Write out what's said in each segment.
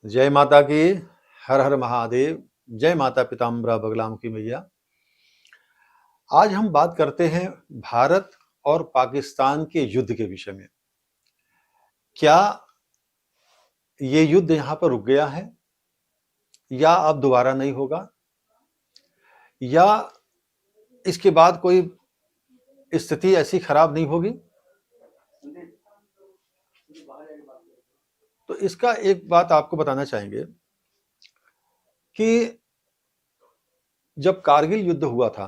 जय माता की। हर हर महादेव। जय माता पिताम्बरा बगलामुखी मैया। आज हम बात करते हैं भारत और पाकिस्तान के युद्ध के विषय में। क्या ये युद्ध यहाँ पर रुक गया है या अब दोबारा नहीं होगा, या इसके बाद कोई स्थिति ऐसी खराब नहीं होगी? तो इसका एक बात आपको बताना चाहेंगे कि जब कारगिल युद्ध हुआ था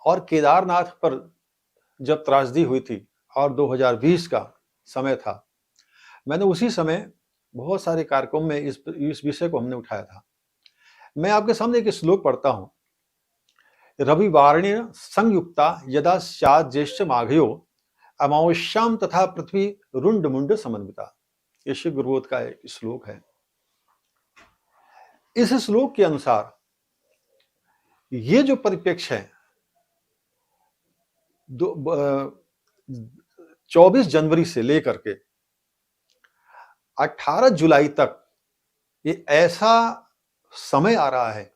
और केदारनाथ पर जब त्रासदी हुई थी और 2020 का समय था, मैंने उसी समय बहुत सारे कार्यक्रम में इस विषय को हमने उठाया था। मैं आपके सामने एक श्लोक पढ़ता हूं। रविवारेण संयुक्ता यदा स्यात् ज्येष्ठ माघयो अमावस्याम तथा पृथ्वी रुंड मुंड समन्विता। ये शिव गुरुबोध का एक श्लोक है। इस श्लोक के अनुसार ये जो परिप्रेक्ष्य है, 24 जनवरी से लेकर के 18 जुलाई तक ये ऐसा समय आ रहा है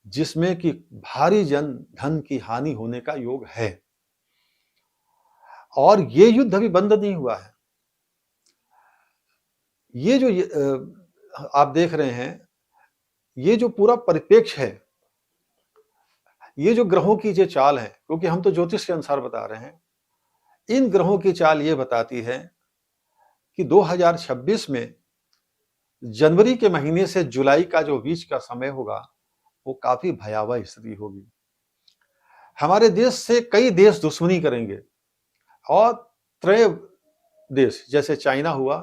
जिसमें कि भारी जन धन की हानि होने का योग है, और ये युद्ध अभी बंद नहीं हुआ है। ये जो आप देख रहे हैं, ये जो पूरा परिप्रेक्ष्य है, ये जो ग्रहों की जो चाल है, क्योंकि हम तो ज्योतिष के अनुसार बता रहे हैं, इन ग्रहों की चाल ये बताती है कि 2026 में जनवरी के महीने से जुलाई का जो बीच का समय होगा वो काफी भयावह स्थिति होगी। हमारे देश से कई देश दुश्मनी करेंगे, और त्रय देश जैसे चाइना हुआ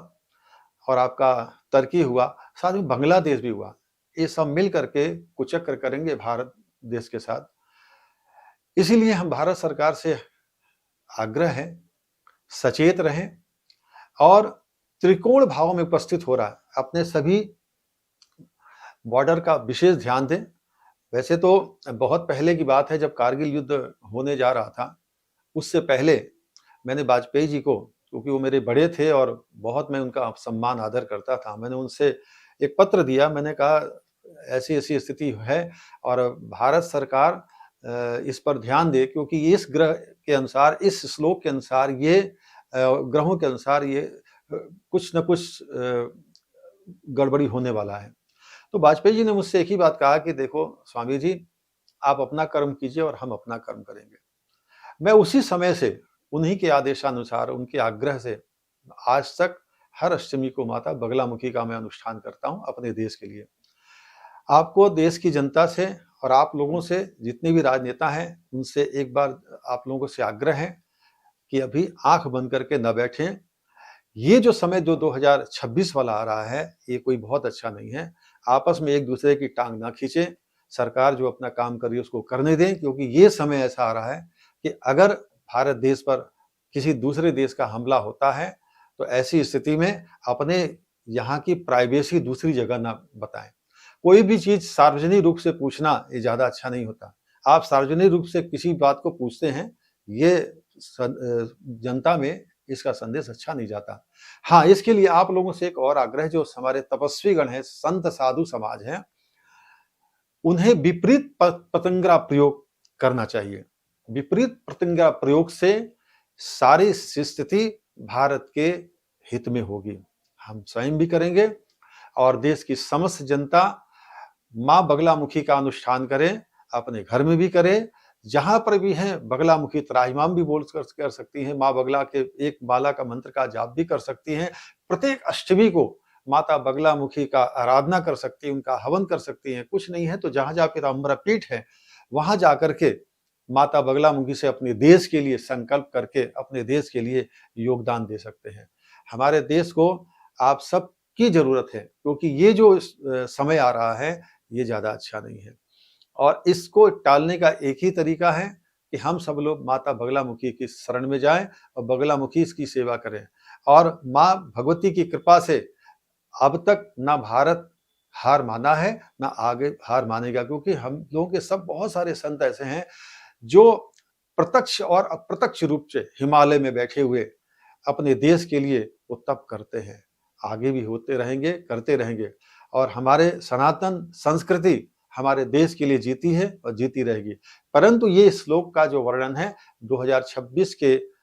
और आपका तुर्की हुआ, साथ में बांग्लादेश भी हुआ, ये सब मिल करके कुचक्र करेंगे भारत देश के साथ। इसीलिए हम भारत सरकार से आग्रह है, सचेत रहें और त्रिकोण भाव में उपस्थित हो रहा है अपने सभी बॉर्डर का विशेष ध्यान दें। वैसे तो बहुत पहले की बात है, जब कारगिल युद्ध होने जा रहा था, उससे पहले मैंने वाजपेयी जी को, क्योंकि वो मेरे बड़े थे और बहुत मैं उनका सम्मान आदर करता था, मैंने उनसे एक पत्र दिया। मैंने कहा ऐसी ऐसी स्थिति है और भारत सरकार इस पर ध्यान दे, क्योंकि इस ग्रह के अनुसार, इस श्लोक के अनुसार, ये ग्रहों के अनुसार ये कुछ न कुछ गड़बड़ी होने वाला है। तो वाजपेयी जी ने मुझसे एक ही बात कहा कि देखो स्वामी जी, आप अपना कर्म कीजिए और हम अपना कर्म करेंगे। मैं उसी समय से, उन्हीं के आदेशानुसार, उनके आग्रह से आज तक हर अष्टमी को माता बगलामुखी का मैं अनुष्ठान करता हूं अपने देश के लिए। आपको देश की जनता से और आप लोगों से, जितने भी राजनेता हैं, उनसे एक बार आप लोगों से आग्रह है कि अभी आंख बंद करके न बैठें। ये जो समय जो 2026 वाला आ रहा है, ये कोई बहुत अच्छा नहीं है। आपस में एक दूसरे की टांग ना खींचें। सरकार जो अपना काम कर रही है उसको करने दें, क्योंकि ये समय ऐसा आ रहा है कि अगर भारत देश पर किसी दूसरे देश का हमला होता है तो ऐसी स्थिति में अपने यहाँ की प्राइवेसी दूसरी जगह ना बताएं। कोई भी चीज सार्वजनिक रूप से पूछना ये ज्यादा अच्छा नहीं होता। आप सार्वजनिक रूप से किसी बात को पूछते हैं, ये जनता में इसका संदेश अच्छा नहीं जाता। हाँ, इसके लिए आप लोगों से एक और आग्रह, जो हमारे तपस्वी गण हैं, संत साधु समाज हैं, उन्हें विपरीत पतंगा प्रयोग करना चाहिए। विपरीत पतंगा प्रयोग से सारी स्थिति भारत के हित में होगी। हम स्वयं भी करेंगे और देश की समस्त जनता मां बगलामुखी का अनुष्ठान करें, अपने घर में भी करें, जहां पर भी हैं बगलामुखी त्राहिमाम भी बोल कर सकती हैं, मां बगला के एक माला का मंत्र का जाप भी कर सकती हैं। प्रत्येक अष्टमी को माता बगलामुखी का आराधना कर सकती हैं, उनका हवन कर सकती हैं। कुछ नहीं है तो जहां जहां पीताम्बरा पीठ है वहां जाकर के माता बगलामुखी से अपने देश के लिए संकल्प करके अपने देश के लिए योगदान दे सकते हैं। हमारे देश को आप सबकी जरूरत है, क्योंकि ये जो समय आ रहा है ये ज्यादा अच्छा नहीं है, और इसको टालने का एक ही तरीका है कि हम सब लोग माता बगलामुखी की शरण में जाएं और बगलामुखी इसकी सेवा करें। और मां भगवती की कृपा से अब तक ना भारत हार माना है, ना आगे हार मानेगा, क्योंकि हम लोगों के सब बहुत सारे संत ऐसे हैं जो प्रत्यक्ष और अप्रत्यक्ष रूप से हिमालय में बैठे हुए अपने देश के लिए वो तप करते हैं। आगे भी होते रहेंगे, करते रहेंगे और हमारे सनातन संस्कृति हमारे देश के लिए जीती है और जीती रहेगी। परंतु ये श्लोक का जो वर्णन है 2026 के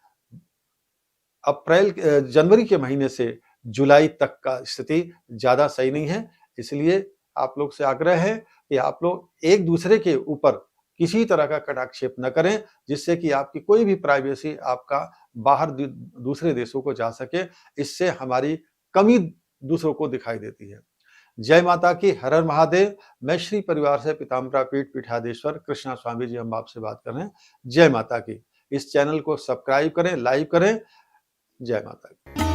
जनवरी के महीने से जुलाई तक का स्थिति ज़्यादा सही नहीं है। इसलिए आप लोग से आग्रह है कि आप लोग एक-दूसरे के ऊपर किसी तरह का कटाक्षेप न करें, जिससे कि आपकी कोई भी प्राइवेसी आपका बाहर दूसरे देशों को जा सके। इससे हमारी कमी दूसरों को दिखाई देती है। जय माता की, हर हर महादेव। मैं श्री परिवार से पीताम्बरा पीठ पीठाधीश्वर कृष्णा स्वामी जी हम आपसे बात कर रहे हैं। जय माता की। इस चैनल को सब्सक्राइब करें, लाइक करें। जय माता की।